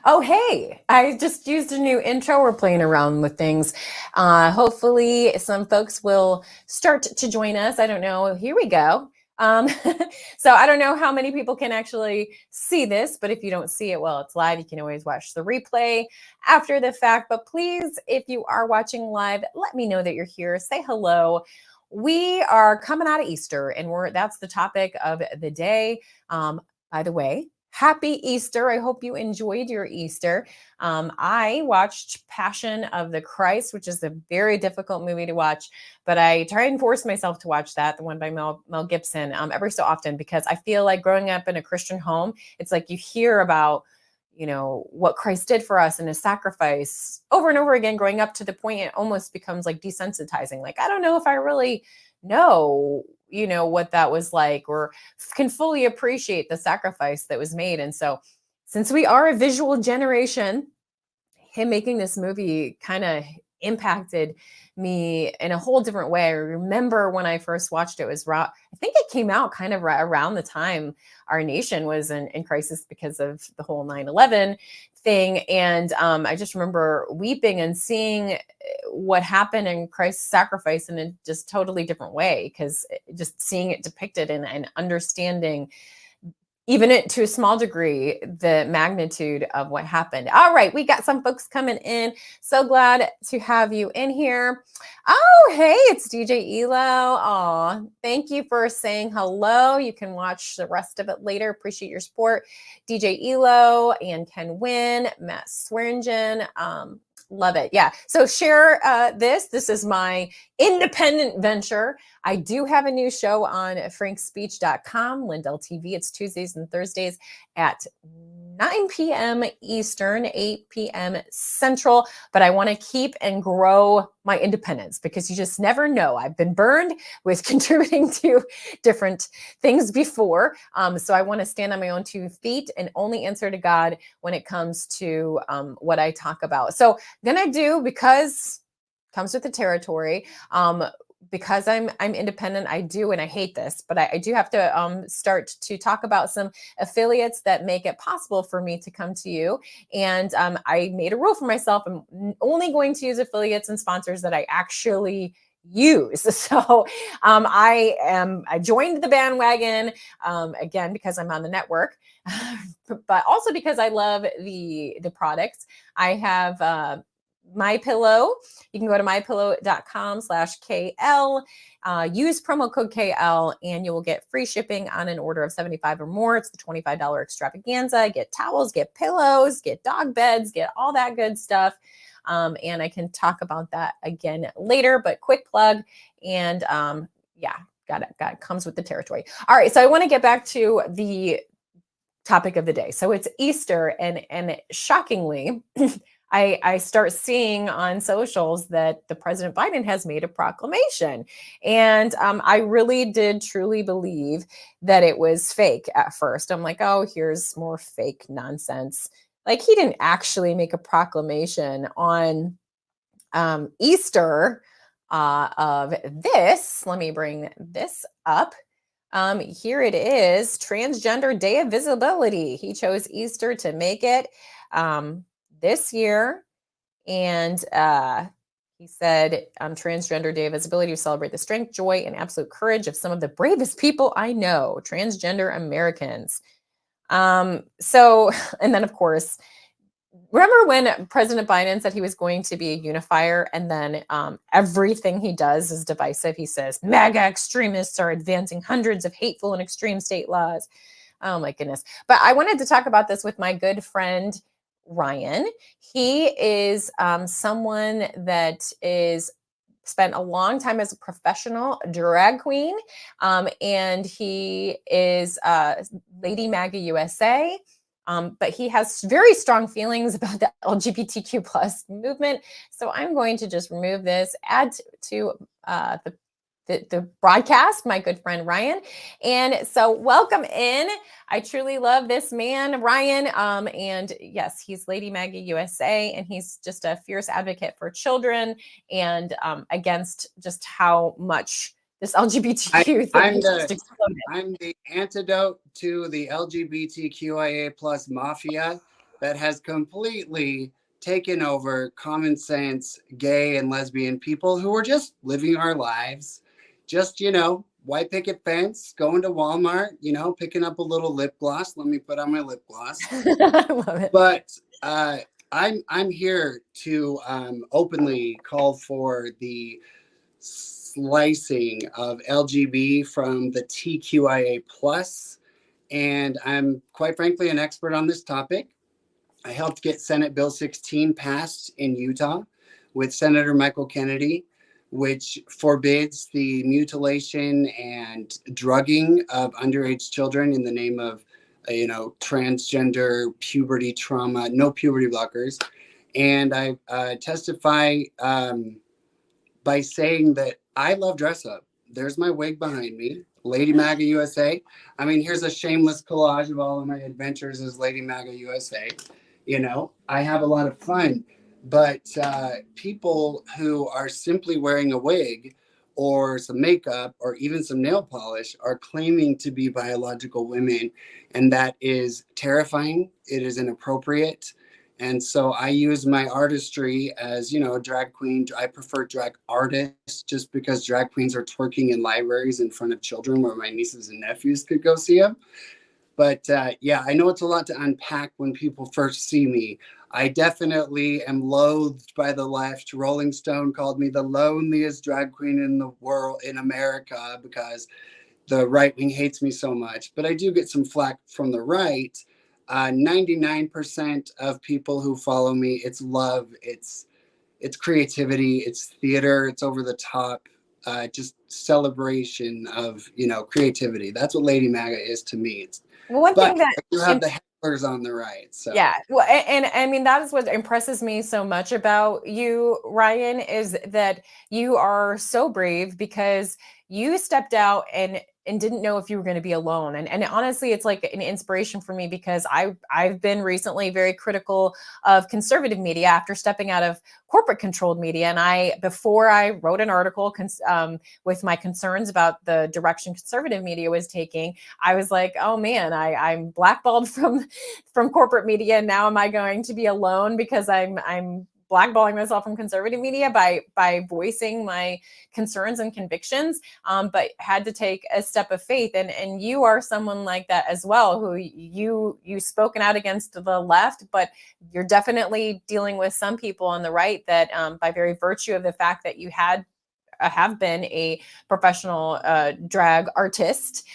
Oh, hey, I just used a new intro. We're playing around with things. Hopefully, some folks will start to join us. I don't know. Here we go. Um, so I don't know how many people can actually see this, but if you don't see it while it's live, you can always watch the replay after the fact. But please, if you are watching live, let me know that you're here. Say hello. We are coming out of Easter, and that's the topic of the day. By the way, happy Easter. I hope you enjoyed your Easter. I watched Passion of the Christ, which is a very difficult movie to watch, but I try and force myself to watch that, the one by Mel Gibson, every so often, because I feel like growing up in a Christian home, it's like you hear about what Christ did for us and his sacrifice over and over again, growing up to the point it almost becomes like desensitizing. Like, I don't know if I really know, what that was like, or can fully appreciate the sacrifice that was made. And so, since we are a visual generation, him making this movie kind of impacted me in a whole different way. I remember when I first watched it, I think it came out kind of around the time our nation was in crisis because of the whole 9/11 thing. And I just remember weeping and seeing what happened in Christ's sacrifice in a just totally different way, because just seeing it depicted and understanding, even to a small degree, the magnitude of what happened. All right, we got some folks coming in. So glad to have you in here. Oh, hey, it's DJ Elo. Oh, thank you for saying hello. You can watch the rest of it later. Appreciate your support. DJ Elo and Ken Wynn, Matt Swearingen. Love it. Yeah. So share this. This is my independent venture. I do have a new show on frankspeech.com, Lindell TV. It's Tuesdays and Thursdays at 9 p.m. Eastern, 8 p.m. Central. But I want to keep and grow my independence, because you just never know. I've been burned with contributing to different things before. So I want to stand on my own 2 feet and only answer to God when it comes to what I talk about. So gonna do, because comes with the territory, because I'm independent, I do, and I hate this, but I do have to start to talk about some affiliates that make it possible for me to come to you. And I made a rule for myself. I'm only going to use affiliates and sponsors that I actually use. So I joined the bandwagon, again, because I'm on the network, but also because I love the products. I have My Pillow. You can go to mypillow.com/KL. Use promo code KL and you will get free shipping on an order of $75 or more. It's the $25 extravaganza. Get towels, get pillows, get dog beds, get all that good stuff. And I can talk about that again later, but quick plug. And yeah, got it. Comes with the territory. All right. So I want to get back to the topic of the day. So it's Easter, and shockingly, I start seeing on socials that the President Biden has made a proclamation. And I really did truly believe that it was fake at first. I'm like, oh, here's more fake nonsense. Like, he didn't actually make a proclamation on Easter of this. Let me bring this up. Here it is, Transgender Day of Visibility. He chose Easter to make it this year. And he said, Transgender Day of Visibility, to celebrate the strength, joy, and absolute courage of some of the bravest people I know, transgender Americans. So, and then of course, remember when President Biden said he was going to be a unifier, and then everything he does is divisive? He says, MAGA extremists are advancing hundreds of hateful and extreme state laws. Oh my goodness. But I wanted to talk about this with my good friend, Ryan. He is someone that is spent a long time as a professional drag queen. And he is Lady MAGA USA. But he has very strong feelings about the LGBTQ plus movement. So I'm going to just remove this, add to the broadcast, my good friend Ryan. And so welcome in. I truly love this man, Ryan. And yes, he's Lady MAGA USA, and he's just a fierce advocate for children and against just how much this LGBTQ thing has just exploded. I'm the antidote to the LGBTQIA plus mafia. that has completely taken over common sense gay and lesbian people who are just living our lives, just, white picket fence, going to Walmart, picking up a little lip gloss. Let me put on my lip gloss. I love it. But I'm here to openly call for the slicing of LGB from the TQIA plus, and I'm quite frankly an expert on this topic. I helped get Senate Bill 16 passed in Utah with Senator Michael Kennedy, which forbids the mutilation and drugging of underage children in the name of, transgender puberty trauma, no puberty blockers. And I testify by saying that I love dress up. There's my wig behind me, Lady MAGA USA. I mean, here's a shameless collage of all of my adventures as Lady MAGA USA. I have a lot of fun, but people who are simply wearing a wig or some makeup or even some nail polish are claiming to be biological women, and that is terrifying. It is inappropriate. And so I use my artistry as, a drag queen. I prefer drag artists just because drag queens are twerking in libraries in front of children where my nieces and nephews could go see them. But yeah, I know it's a lot to unpack when people first see me. I definitely am loathed by the left. Rolling Stone called me the loneliest drag queen in the world, in America, because the right wing hates me so much. But I do get some flack from the right. 99% of people who follow me, it's love, it's creativity, it's theater, it's over the top, just celebration of creativity. That's what Lady MAGA is to me. Well, one thing But that you have the hecklers on the right. So yeah, well, and I mean that is what impresses me so much about you, Ryan, is that you are so brave because you stepped out and didn't know if you were going to be alone. And honestly, it's like an inspiration for me because I've been recently very critical of conservative media after stepping out of corporate controlled media. And before I wrote an article with my concerns about the direction conservative media was taking, I was like, oh man, I'm blackballed from corporate media. And now am I going to be alone because I'm blackballing myself from conservative media by voicing my concerns and convictions, but had to take a step of faith. And you are someone like that as well, who you've spoken out against the left, but you're definitely dealing with some people on the right that by very virtue of the fact that you have been a professional drag artist.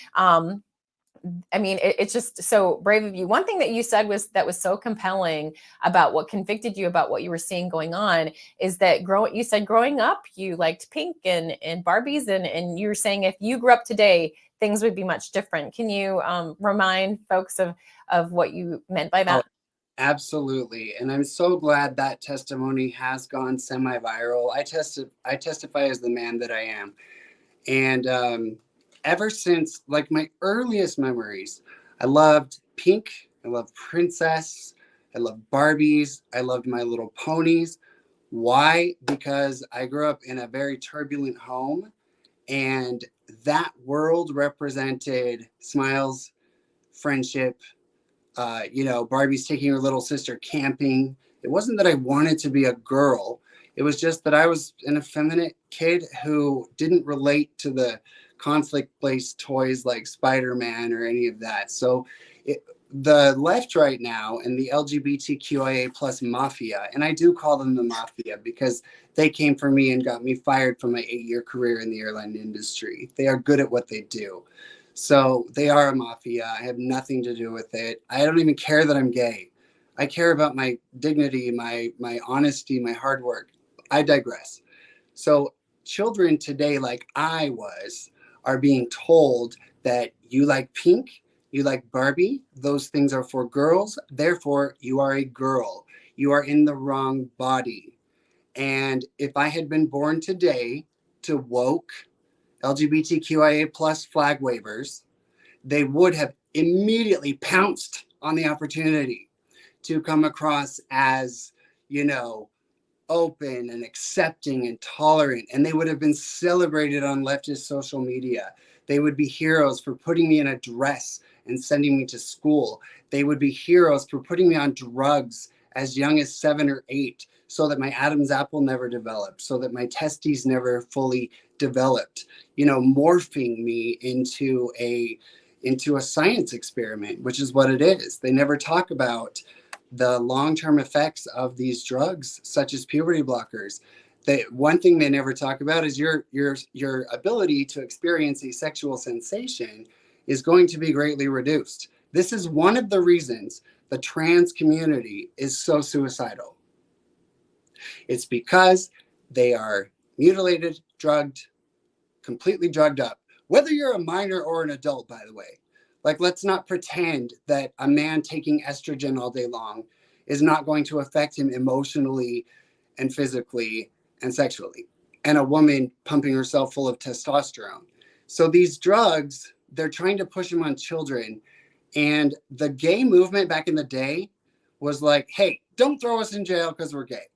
I mean, it's just so brave of you. One thing that you said that was so compelling about what convicted you about what you were seeing going on is that you said growing up, you liked pink and Barbies. And you were saying if you grew up today, things would be much different. Can you remind folks of what you meant by that? Oh, absolutely. And I'm so glad that testimony has gone semi-viral. I testify as the man that I am. And ever since like my earliest memories, I loved pink, I loved princess, I loved Barbies, I loved My Little Ponies. Why? Because I grew up in a very turbulent home, and that world represented smiles, friendship, Barbie's taking her little sister camping. It wasn't that I wanted to be a girl. It was just that I was an effeminate kid who didn't relate to the conflict-based toys like Spider-Man or any of that. So the left right now and the LGBTQIA plus mafia, and I do call them the mafia because they came for me and got me fired from my 8-year career in the airline industry. They are good at what they do. So they are a mafia. I have nothing to do with it. I don't even care that I'm gay. I care about my dignity, my honesty, my hard work. I digress. So children today, like I was, are being told that you like pink, you like Barbie, those things are for girls, therefore you are a girl. You are in the wrong body. And if I had been born today to woke LGBTQIA plus flag wavers, they would have immediately pounced on the opportunity to come across as, open and accepting and tolerant. And they would have been celebrated on leftist social media. They would be heroes for putting me in a dress and sending me to school. They would be heroes for putting me on drugs as young as 7 or 8 so that my Adam's apple never developed, so that my testes never fully developed, morphing me into a science experiment, which is what it is. They never talk about the long-term effects of these drugs, such as puberty blockers. One thing they never talk about is your ability to experience a sexual sensation is going to be greatly reduced. This is one of the reasons the trans community is so suicidal. It's because they are mutilated, drugged, completely drugged up. Whether you're a minor or an adult, by the way. Like, let's not pretend that a man taking estrogen all day long is not going to affect him emotionally and physically and sexually. And a woman pumping herself full of testosterone. So these drugs, they're trying to push them on children. And the gay movement back in the day was like, hey, don't throw us in jail because we're gay.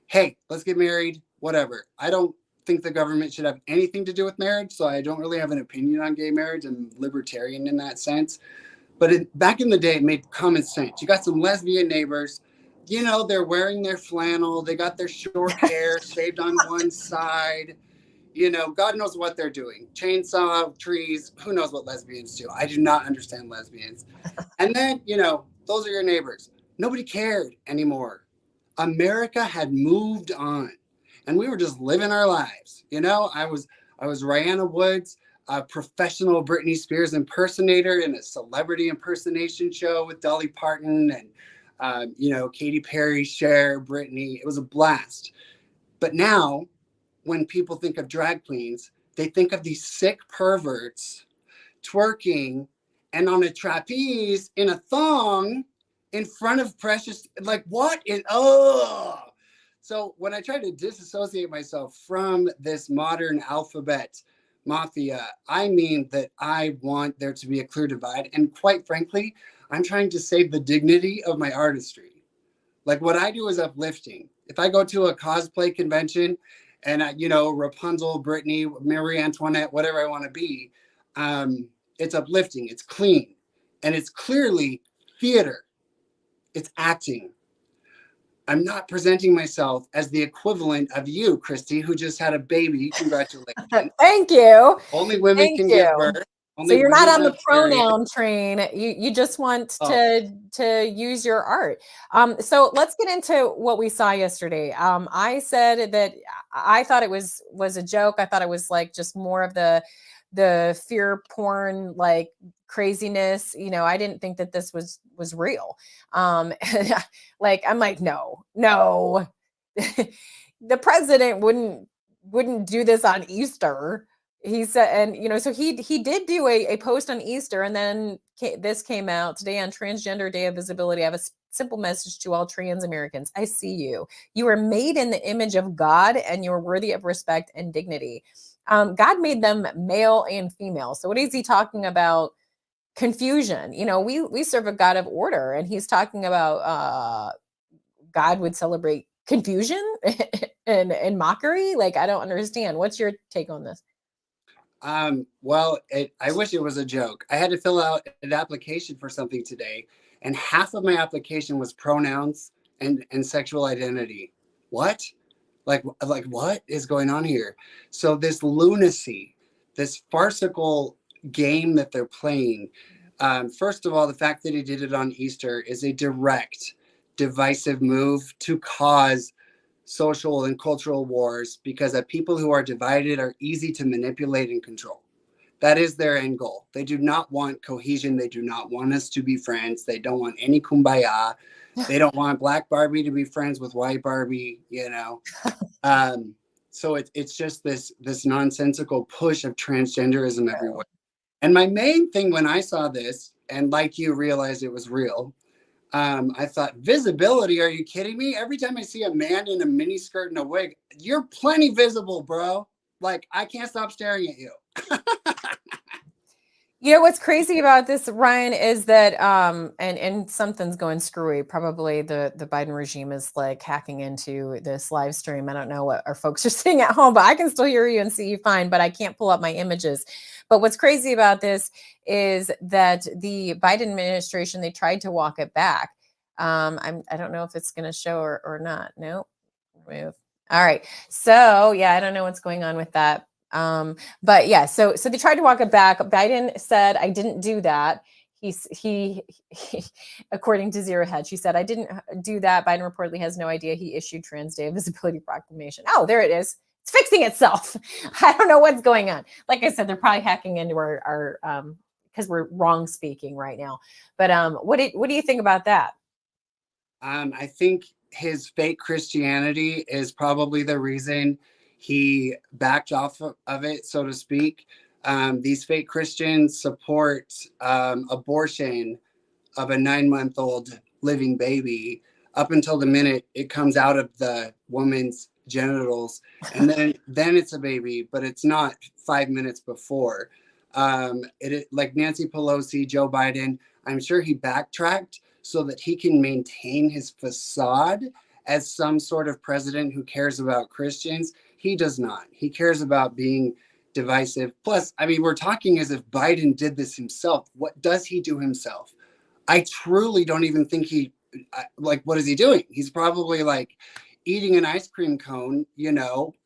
Hey, let's get married, whatever. I don't think the government should have anything to do with marriage, so I don't really have an opinion on gay marriage. I'm libertarian in that sense. But back in the day, it made common sense. You got some lesbian neighbors, they're wearing their flannel, they got their short hair shaved on one side, God knows what they're doing. Chainsaw, trees, who knows what lesbians do. I do not understand lesbians. And then, those are your neighbors. Nobody cared anymore. America had moved on. And we were just living our lives. I was Rihanna Woods, a professional Britney Spears impersonator in a celebrity impersonation show with Dolly Parton and, Katy Perry, Cher, Britney. It was a blast. But now, when people think of drag queens, they think of these sick perverts twerking and on a trapeze in a thong in front of precious, like what? So when I try to disassociate myself from this modern alphabet mafia, I mean that I want there to be a clear divide. And quite frankly, I'm trying to save the dignity of my artistry. Like, what I do is uplifting. If I go to a cosplay convention and, Rapunzel, Britney, Marie Antoinette, whatever I want to be, it's uplifting, it's clean, and it's clearly theater. It's acting. I'm not presenting myself as the equivalent of you, Christy, who just had a baby. Congratulations. Thank you. Only women can give birth. So you're not on the pronoun train. You just want to use your art. So let's get into what we saw yesterday. I said that I thought it was a joke. I thought it was like just more of the fear porn, like craziness. I didn't think that this was real. Like, I'm like, no, the president wouldn't do this on Easter. He said, and so he did do a post on Easter, and then this came out today on Transgender Day of Visibility. I have a simple message to all trans Americans. I see you. You are made in the image of God, and you are worthy of respect and dignity. God made them male and female. So what is he talking about? Confusion. We serve a God of order, and he's talking about God would celebrate confusion and mockery. Like, I don't understand. What's your take on this? Well, I wish it was a joke. I had to fill out an application for something today, and half of my application was pronouns and sexual identity. What? Like what is going on here? So this lunacy, this farcical game that they're playing. First of all, the fact that he did it on Easter is a direct, divisive move to cause social and cultural wars, because the people who are divided are easy to manipulate and control. That is their end goal. They do not want cohesion. They do not want us to be friends. They don't want any kumbaya. They don't want Black Barbie to be friends with White Barbie, So it's just this nonsensical push of transgenderism everywhere. And my main thing when I saw this, and like you realized it was real, I thought, visibility? Are you kidding me? Every time I see a man in a mini skirt and a wig, you're plenty visible, bro. Like, I can't stop staring at you. You know what's crazy about this, Ryan, is that and something's going screwy. Probably the Biden regime is like hacking into this live stream. I don't know what our folks are seeing at home, but I can still hear you and see you fine, but I can't pull up my images. But what's crazy about this is that the Biden administration, they tried to walk it back. I don't know if it's gonna show or not. Nope. Move. All right. So yeah, I don't know what's going on with that. But yeah, so they tried to walk it back. Biden said, "I didn't do that." He according to Zero Hedge, she said, "I didn't do that." Biden reportedly has no idea he issued Trans Day of Visibility proclamation. Oh, there it is. It's fixing itself. I don't know what's going on. Like I said, they're probably hacking into our because we're wrong speaking right now. But what do you think about that? I think his fake Christianity is probably the reason he backed off of it, so to speak. These fake Christians support abortion of a 9-month-old living baby up until the minute it comes out of the woman's genitals, and then it's a baby, but it's not 5 minutes before. Like Nancy Pelosi, Joe Biden, I'm sure he backtracked so that he can maintain his facade as some sort of president who cares about Christians. He does not. He cares about being divisive. Plus, I mean, we're talking as if Biden did this himself. What does he do himself? I truly don't even think like, what is he doing? He's probably like eating an ice cream cone,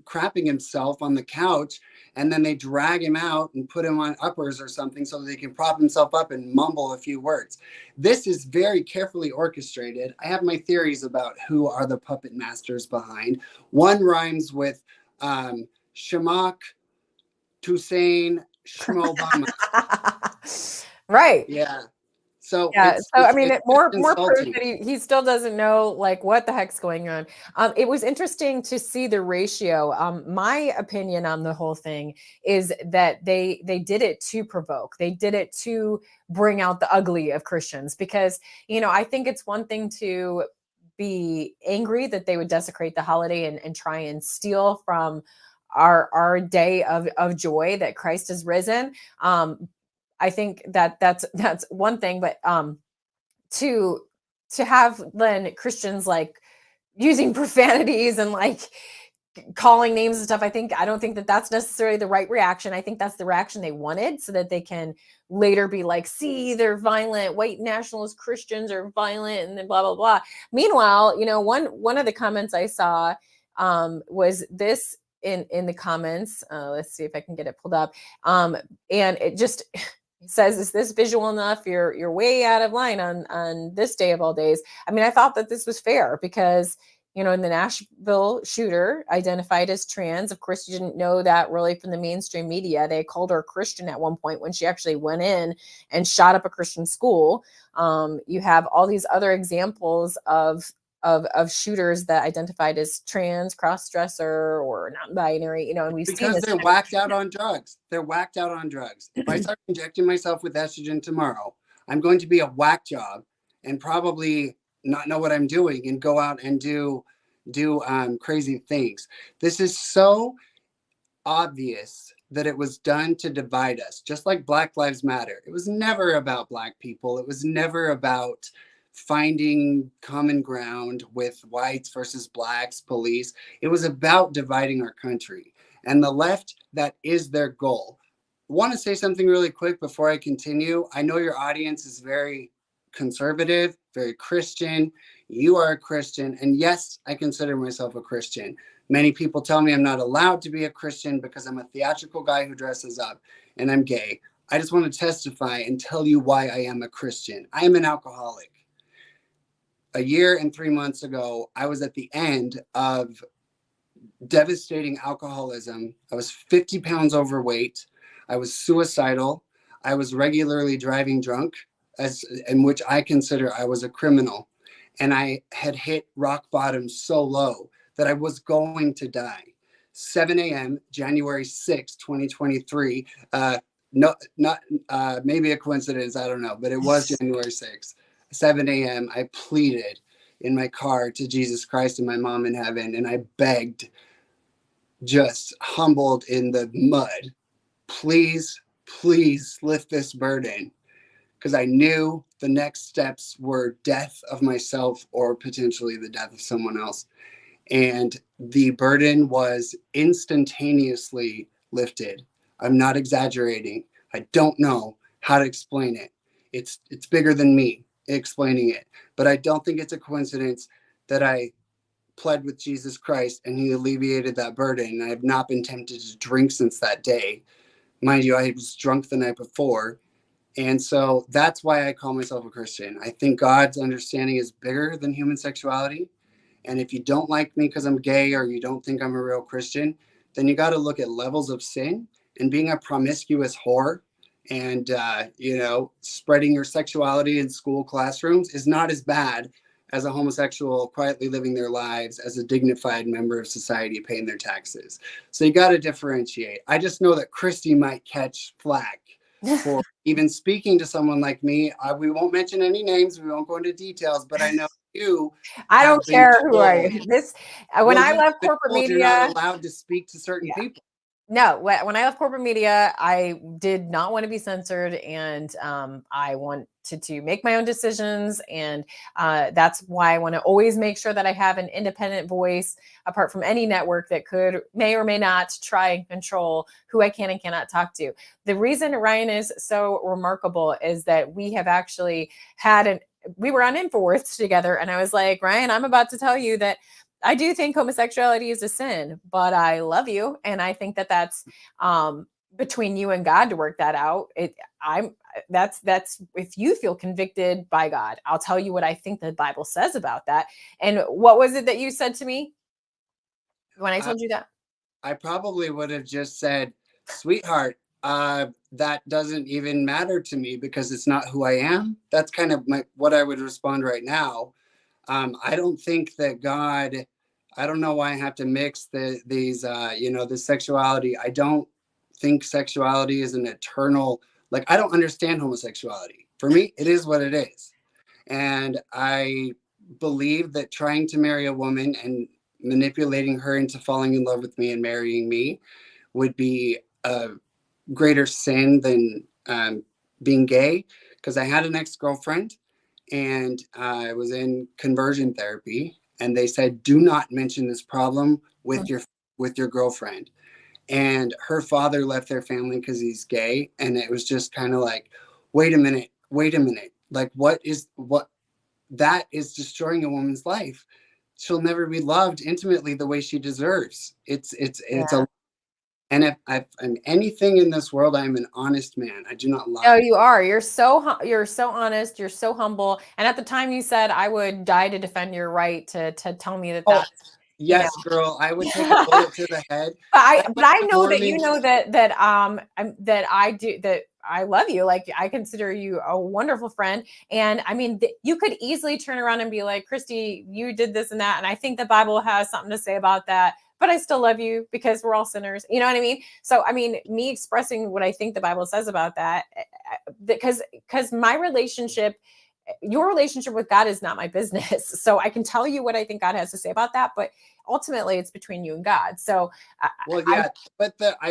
crapping himself on the couch, and then they drag him out and put him on uppers or something so that he can prop himself up and mumble a few words. This is very carefully orchestrated. I have my theories about who are the puppet masters behind. One rhymes with Shamak, Toussaint, Shmobama. Right. Yeah. So Yeah, so I mean, it's more proof insulting. that he still doesn't know like what the heck's going on. It was interesting to see the ratio. My opinion on the whole thing is that they did it to provoke. They did it to bring out the ugly of Christians because I think it's one thing to be angry that they would desecrate the holiday and try and steal from our day of joy that Christ has risen. I think that's one thing, but to have then Christians like using profanities and like calling names and stuff, I don't think that that's necessarily the right reaction. I think that's the reaction they wanted so that they can later be like, see, they're violent, white nationalist Christians are violent, and then blah blah blah. Meanwhile, one of the comments I saw was this in the comments. Let's see if I can get it pulled up. And it just says, "Is this visual enough? You're way out of line on this day of all days." I mean, I thought that this was fair because in the Nashville shooter identified as trans. Of course, you didn't know that really from the mainstream media. They called her a Christian at one point when she actually went in and shot up a Christian school. You have all these other examples of shooters that identified as trans, cross-dresser, or non-binary, and we've seen Because this. they're whacked out on drugs. They're whacked out on drugs. If I start injecting myself with estrogen tomorrow, I'm going to be a whack job and probably not know what I'm doing and go out and do crazy things. This is so obvious that it was done to divide us, just like Black Lives Matter. It was never about Black people. It was never about finding common ground with whites versus Blacks, police. It was about dividing our country. And the left, that is their goal. I want to say something really quick before I continue. I know your audience is very conservative, very Christian. You are a Christian. And yes, I consider myself a Christian. Many people tell me I'm not allowed to be a Christian because I'm a theatrical guy who dresses up and I'm gay. I just want to testify and tell you why I am a Christian. I am an alcoholic. A year and 3 months ago, I was at the end of devastating alcoholism. I was 50 pounds overweight. I was suicidal. I was regularly driving drunk, in which I consider I was a criminal. And I had hit rock bottom so low that I was going to die. 7 a.m., January 6, 2023. No, not maybe a coincidence, I don't know, but it was January 6th. 7 a.m., I pleaded in my car to Jesus Christ and my mom in heaven, and I begged, just humbled in the mud, please please lift this burden, because I knew the next steps were death of myself or potentially the death of someone else. And the burden was instantaneously lifted. I'm not exaggerating. I don't know how to explain it. It's bigger than me explaining it, but I don't think it's a coincidence that I pled with Jesus Christ and he alleviated that burden. I have not been tempted to drink since that day. Mind you, I was drunk the night before. And so that's why I call myself a Christian. I think God's understanding is bigger than human sexuality. And if you don't like me because I'm gay or you don't think I'm a real Christian, then you got to look at levels of sin, and being a promiscuous whore and, spreading your sexuality in school classrooms is not as bad as a homosexual quietly living their lives as a dignified member of society paying their taxes. So you got to differentiate. I just know that Christy might catch flack for even speaking to someone like me. We won't mention any names. We won't go into details, but I know you I have don't been care who told, when I you've left been corporate told you're not media. allowed to speak to certain Yeah. people. No, when I left corporate media, I did not want to be censored, and I wanted to make my own decisions, and that's why I want to always make sure that I have an independent voice, apart from any network that may or may not try and control who I can and cannot talk to. The reason Ryan is so remarkable is that we have actually we were on InfoWorks together, and I was like, Ryan, I'm about to tell you that I do think homosexuality is a sin, but I love you. And I think that that's between you and God to work that out. That's if you feel convicted by God, I'll tell you what I think the Bible says about that. And what was it that you said to me when I told you that? I probably would have just said, sweetheart, that doesn't even matter to me because it's not who I am. That's kind of what I would respond right now. I don't think that God, I don't know why I have to mix the sexuality. I don't think sexuality is an eternal, like, I don't understand homosexuality. For me, it is what it is. And I believe that trying to marry a woman and manipulating her into falling in love with me and marrying me would be a greater sin than being gay. Because I had an ex-girlfriend and I was in conversion therapy, and they said, do not mention this problem with your girlfriend. And her father left their family because he's gay. And it was just kind of like, wait a minute. Like, what that is destroying a woman's life. She'll never be loved intimately the way she deserves. It's and if I'm anything in this world, I'm an honest man. I do not lie. No, you are. You're so honest. You're so humble. And at the time, you said I would die to defend your right to tell me that that's yes, girl. I would take a bullet to the head. But I know that you know that I love you. Like, I consider you a wonderful friend. And I mean, you could easily turn around and be like, Christy, you did this and that. And I think the Bible has something to say about that, but I still love you because we're all sinners. You know what I mean? So, I mean, me expressing what I think the Bible says about that, because your relationship with God is not my business. So I can tell you what I think God has to say about that, but ultimately it's between you and God. So I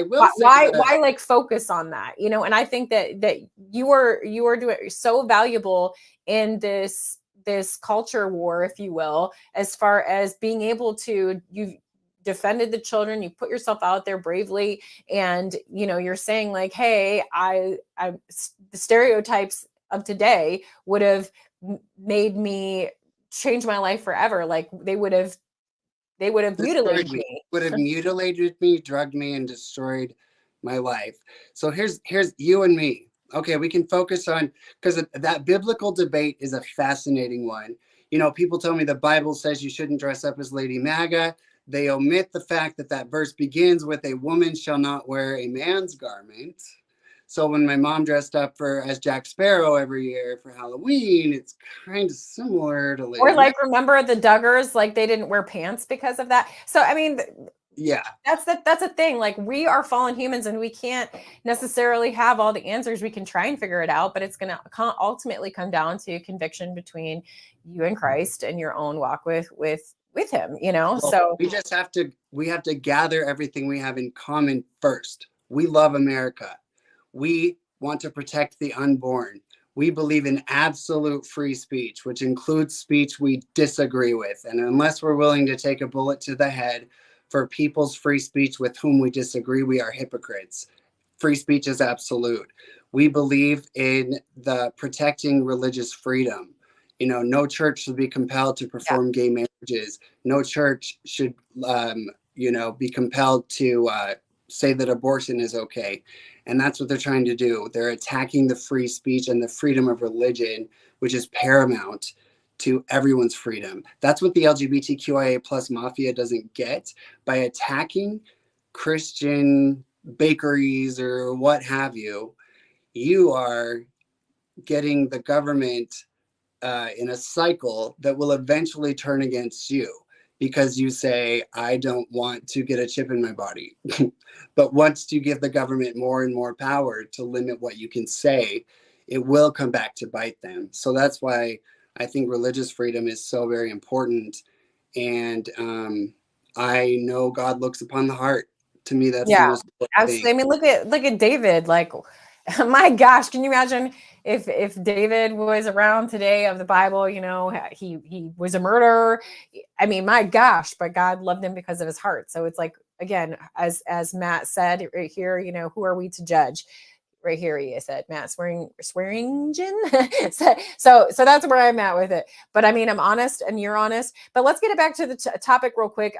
will say why like focus on that, and I think that you are doing so valuable in this culture war, if you will, as far as being able to, you've defended the children, you put yourself out there bravely, and you're saying like, hey, the stereotypes of today would have made me change my life forever. Like, they would have mutilated me. Would have mutilated me, drugged me, and destroyed my life. So here's you and me. Okay, we can focus on, because that biblical debate is a fascinating one. People tell me the Bible says you shouldn't dress up as Lady MAGA. They omit the fact that verse begins with, a woman shall not wear a man's garment. So when my mom dressed up as Jack Sparrow every year for Halloween, it's kind of similar to Lady Or like, remember the Duggars, like they didn't wear pants because of that. So I mean, yeah, that's a thing. Like, we are fallen humans and we can't necessarily have all the answers. We can try and figure it out, but it's going to ultimately come down to conviction between you and Christ and your own walk with him, so we have to gather everything we have in common first. We love America. We want to protect the unborn. We believe in absolute free speech, which includes speech we disagree with. And unless we're willing to take a bullet to the head for people's free speech with whom we disagree, we are hypocrites. Free speech is absolute. We believe in the protecting religious freedom. You know, no church should be compelled to Yeah. perform gay marriages. No church should, be compelled to say that abortion is okay. And that's what they're trying to do. They're attacking the free speech and the freedom of religion, which is paramount to everyone's freedom. That's what the LGBTQIA plus mafia doesn't get by attacking Christian bakeries or what have you. You are getting the government in a cycle that will eventually turn against you because you say, I don't want to get a chip in my body. But once you give the government more and more power to limit what you can say, it will come back to bite them. So that's why I think religious freedom is so very important. And I know God looks upon the heart. To me, that's the Yeah, most important absolutely. thing. I mean, look at David. Like, my gosh, can you imagine if David was around today of the Bible? You know, he was a murderer. I mean, my gosh, but God loved him because of his heart. So it's like, again, as Matt said right here, you know, who are we to judge? Right here, he said, Matt Swearingen. so that's where I'm at with it. But I mean, I'm honest and you're honest. But let's get it back to the topic real quick.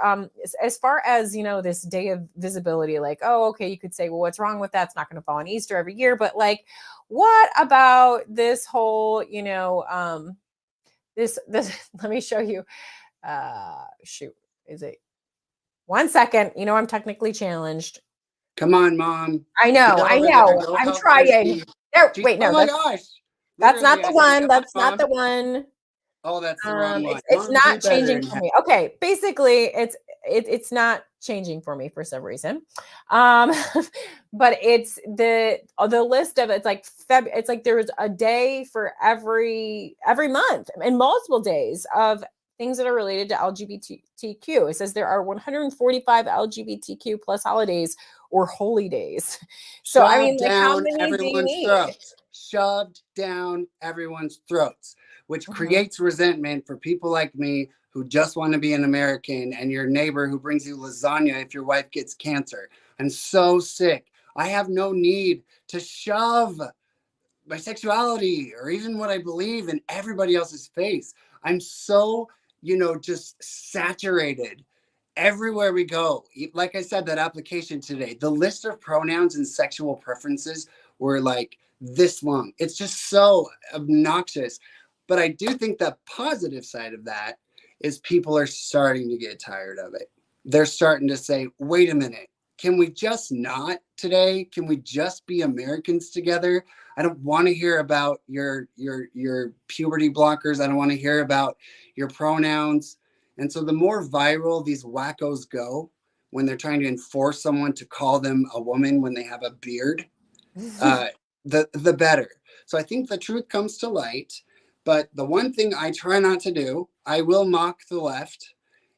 As far as, you know, this day of visibility, like, oh, okay, you could say, well, what's wrong with that? It's not going to fall on Easter every year. But like, what about this whole, you know, this let me show you. Shoot, is it 1 second? You know, I'm technically challenged. Come on, Mom. I Get know, I over there. know. Go I'm help trying. Christy. There, She's, wait, oh no, my gosh. that's not Literally, the I said, one. come on, That's not Mom. the one. Oh, that's the wrong one. It's Mom, do not better. changing for me. Okay, basically, it's not changing for me for some reason. Um, but it's the list of it's like it's like there's a day for every month and multiple days of things that are related to LGBTQ. It says there are 145 LGBTQ plus holidays or holy days. So I mean, Shoved like, how down many do you everyone's need? throats. Shoved down everyone's throats, which Mhm. creates resentment for people like me who just want to be an American and your neighbor who brings you lasagna if your wife gets cancer. I'm so sick. I have no need to shove my sexuality or even what I believe in everybody else's face. I'm so, just saturated everywhere we go. Like I said, that application today, the list of pronouns and sexual preferences were like this long. It's just so obnoxious. But I do think the positive side of that is people are starting to get tired of it. They're starting to say, wait a minute, can we just not today? Can we just be Americans together? I don't want to hear about your puberty blockers. I don't want to hear about your pronouns. And so the more viral these wackos go when they're trying to enforce someone to call them a woman when they have a beard, uh, the better. So I think the truth comes to light. But the one thing I try not to do, I will mock the left,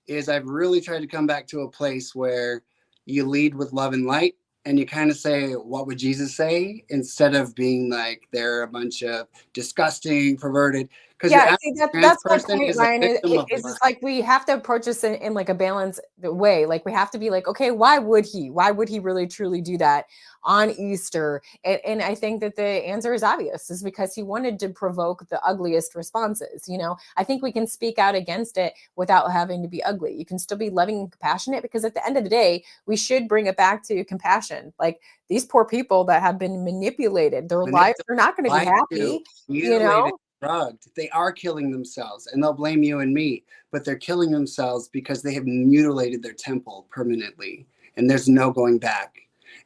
is I've really tried to come back to a place where you lead with love and light and you kind of say, what would Jesus say? Instead of being like, they're a bunch of disgusting, perverted, because your Yeah, average see, trans that's my person point, is a Ryan. victim of It's life. just like we have to approach this in like a balanced way. Like we have to be like, okay, why would he? Why would he really truly do that on Easter? And I think that the answer is obvious, is because he wanted to provoke the ugliest responses. You know, I think we can speak out against it without having to be ugly. You can still be loving and compassionate, because at the end of the day, we should bring it back to compassion. Like, these poor people that have been manipulated, their lives Manipulated, are not going to be lied to, happy, you mutilated, know? drugged. They are killing themselves and they'll blame you and me, but they're killing themselves because they have mutilated their temple permanently and there's no going back.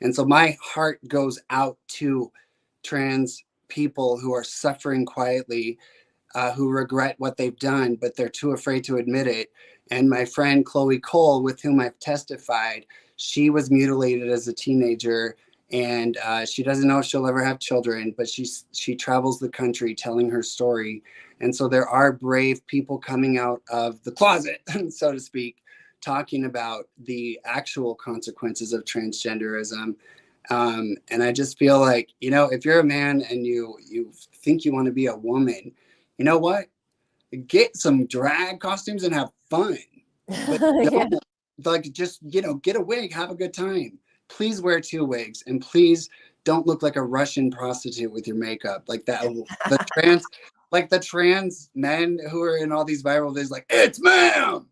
And so my heart goes out to trans people who are suffering quietly, who regret what they've done, but they're too afraid to admit it. And my friend Chloe Cole, with whom I've testified, she was mutilated as a teenager, and she doesn't know if she'll ever have children, but she travels the country telling her story. And so there are brave people coming out of the closet, so to speak, talking about the actual consequences of transgenderism. And I just feel like, if you're a man and you think you want to be a woman, you know what? Get some drag costumes and have fun. But Yeah. don't like just, get a wig, have a good time. Please wear 2 wigs, and please don't look like a Russian prostitute with your makeup. Like that the trans men who are in all these viral videos, like, it's ma'am.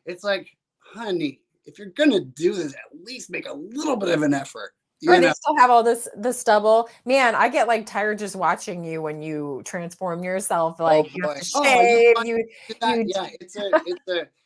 It's like, honey, if you're gonna do this, at least make a little bit of an effort. Or they still have all the stubble. Man, I get like tired just watching you when you transform yourself. Oh Like you have boy. to Oh, you shave, want to do that? you Yeah, it's a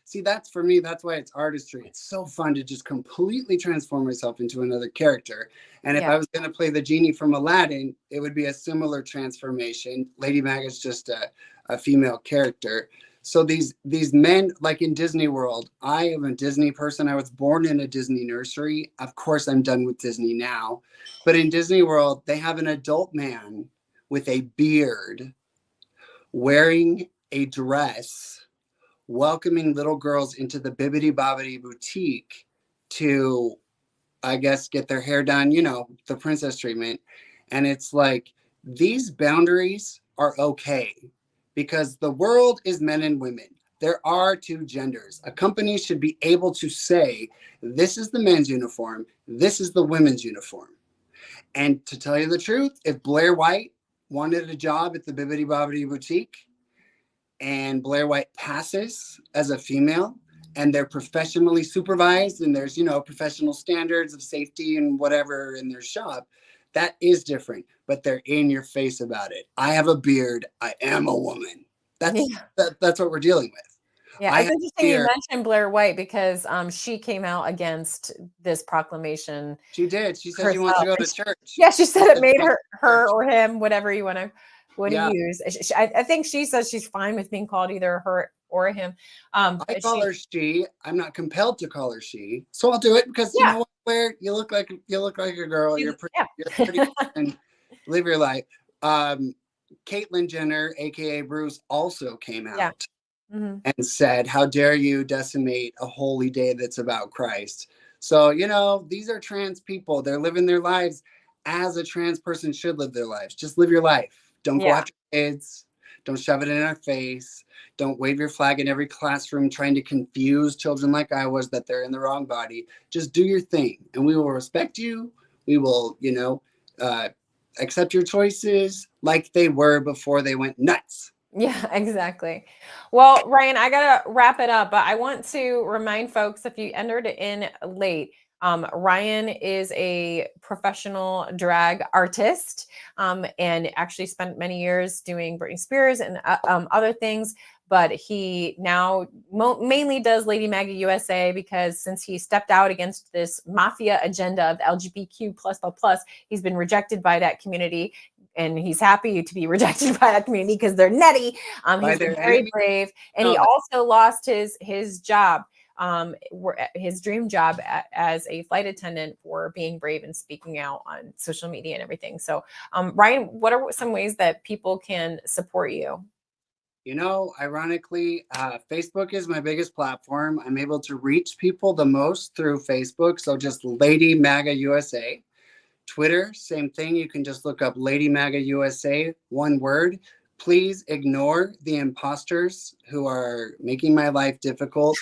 see, that's for me, that's why it's artistry. It's so fun to just completely transform myself into another character. And if yeah. I was going to play the genie from Aladdin, it would be a similar transformation. Lady Mag is just a female character. So these men, like in Disney World, I am a Disney person. I was born in a Disney nursery. Of course, I'm done with Disney now. But in Disney World, they have an adult man with a beard wearing a dress, welcoming little girls into the Bibbidi Bobbidi boutique to, I guess, get their hair done, the princess treatment. And it's like, these boundaries are okay because the world is men and women. There are 2 genders. A company should be able to say, this is the men's uniform, this is the women's uniform. And to tell you the truth, if Blair White wanted a job at the Bibbidi Bobbidi boutique, and Blair White passes as a female, and they're professionally supervised, and there's, professional standards of safety and whatever in their shop, that is different, but they're in your face about it. I have a beard. I am a woman. That's what we're dealing with. Yeah, it's interesting you mentioned Blair White because she came out against this proclamation. She did. She said she wants to go to church. Yeah, she said it made her or him, whatever you want to use. I think she says she's fine with being called either her or him. I call her she. I'm not compelled to call her she, so I'll do it because you know what? Blair, you look like a girl. You're pretty and live your life. Caitlyn Jenner, aka Bruce, also came out and said, "How dare you decimate a holy day that's about Christ?" So these are trans people. They're living their lives as a trans person should live their lives. Just live your life. Don't go after kids. Don't shove it in our face. Don't wave your flag in every classroom trying to confuse children like I was that they're in the wrong body. Just do your thing, and we will respect you. We will, accept your choices like they were before they went nuts. Yeah, exactly. Well, Ryan, I gotta wrap it up, but I want to remind folks if you entered in late, Ryan is a professional drag artist and actually spent many years doing Britney Spears and other things. But he now mainly does Lady MAGA USA because since he stepped out against this mafia agenda of LGBTQ++, he's been rejected by that community. And he's happy to be rejected by that community because they're nutty. He's been very brave. And he also lost his job, his dream job as a flight attendant for being brave and speaking out on social media and everything. So, Ryan, what are some ways that people can support you? Ironically, Facebook is my biggest platform. I'm able to reach people the most through Facebook. So just Lady MAGA USA. Twitter, same thing. You can just look up Lady MAGA USA, one word. Please ignore the imposters who are making my life difficult.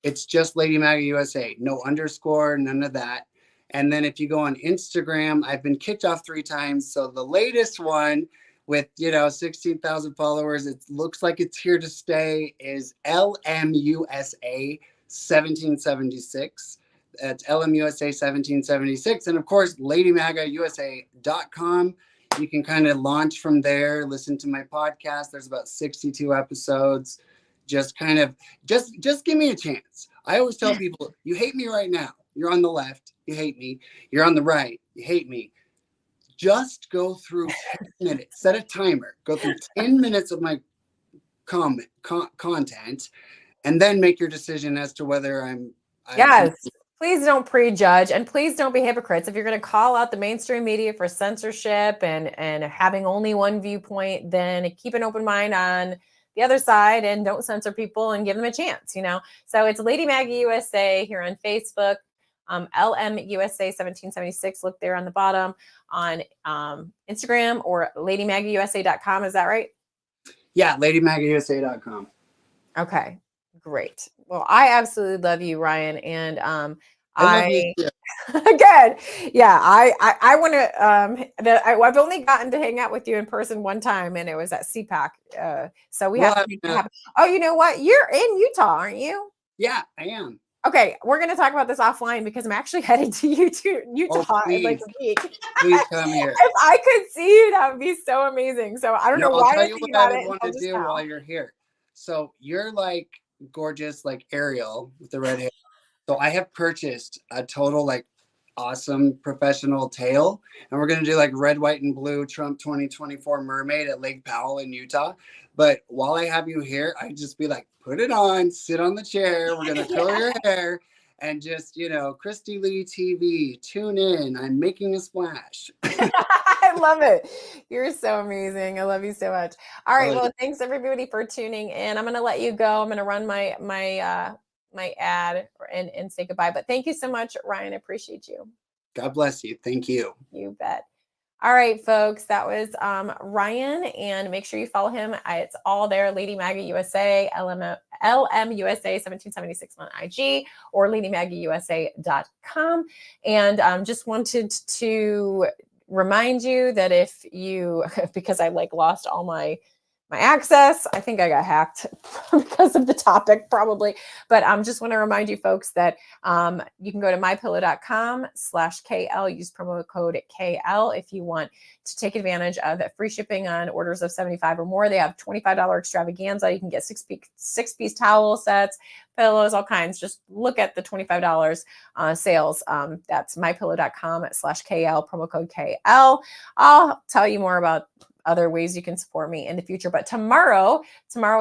It's just Lady MAGA USA, no underscore, none of that. And then if you go on Instagram, I've been kicked off 3 times. So the latest one with 16,000 followers, it looks like it's here to stay, is LMUSA 1776. That's LMUSA 1776. And of course, LadyMAGAUSA.com. You can kind of launch from there, listen to my podcast. There's about 62 episodes. Just give me a chance. I always tell people, you hate me right now. You're on the left. You hate me. You're on the right. You hate me. Just go through 10 minutes. Set a timer. Go through 10 minutes of my content, and then make your decision as to whether Yes. Please don't prejudge, and please don't be hypocrites. If you're going to call out the mainstream media for censorship and having only one viewpoint, then keep an open mind on the other side and don't censor people and give them a chance, So it's Lady MAGA USA here on Facebook. LMUSA 1776. Look there on the bottom on Instagram or ladymagausa.com. Is that right? Yeah, ladymagausa.com. Okay, great. Well, I absolutely love you, Ryan, and I love you too. good. Yeah, I want to. I've only gotten to hang out with you in person one time, and it was at CPAC. So we have to make that happen. Oh, you know what? You're in Utah, aren't you? Yeah, I am. Okay, we're going to talk about this offline because I'm actually heading to Utah in like a week. Please come here. If I could see you, that would be so amazing. So I don't know why I'll tell I you think what I about would it want to do while you're here. So you're like gorgeous, like Ariel with the red hair. So I have purchased a total like awesome professional tail, and we're gonna do like red, white, and blue Trump 2024 mermaid at Lake Powell in Utah. But while I have you here, I just be like, put it on, sit on the chair. We're gonna curl your hair, and just Christy Lee TV. Tune in. I'm making a splash. I love it. You're so amazing. I love you so much. All right. Well, thanks everybody for tuning in. I'm going to let you go. I'm going to run my ad and say goodbye. But thank you so much, Ryan. I appreciate you. God bless you. Thank you. You bet. All right, folks, that was Ryan, and make sure you follow him. It's all there, Lady MAGA USA, LMUSA 1776 on IG, or ladymagausa.com. And just wanted to remind you that if you, because I like lost all my access, I think I got hacked because of the topic probably, but just want to remind you folks that you can go to mypillow.com/KL, use promo code KL if you want to take advantage of free shipping on orders of 75 or more. They have $25 extravaganza. You can get six-piece towel sets, pillows, all kinds. Just look at the $25 sales. That's mypillow.com/KL, promo code KL. I'll tell you more about other ways you can support me in the future. But tomorrow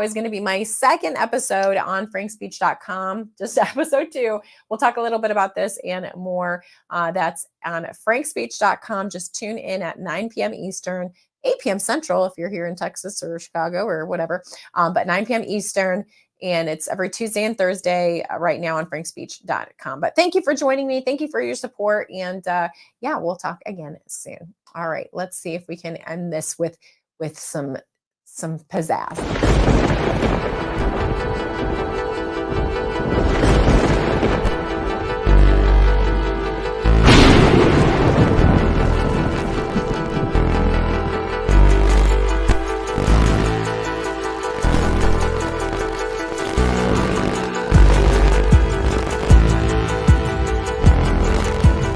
is going to be my second episode on frankspeech.com, just episode 2. We'll talk a little bit about this and more. That's on frankspeech.com. Just tune in at 9 p.m. Eastern, 8 p.m. Central if you're here in Texas or Chicago or whatever, but 9 p.m. Eastern. And it's every Tuesday and Thursday right now on frankspeech.com. But thank you for joining me. Thank you for your support. And yeah, we'll talk again soon. All right, let's see if we can end this with some pizzazz.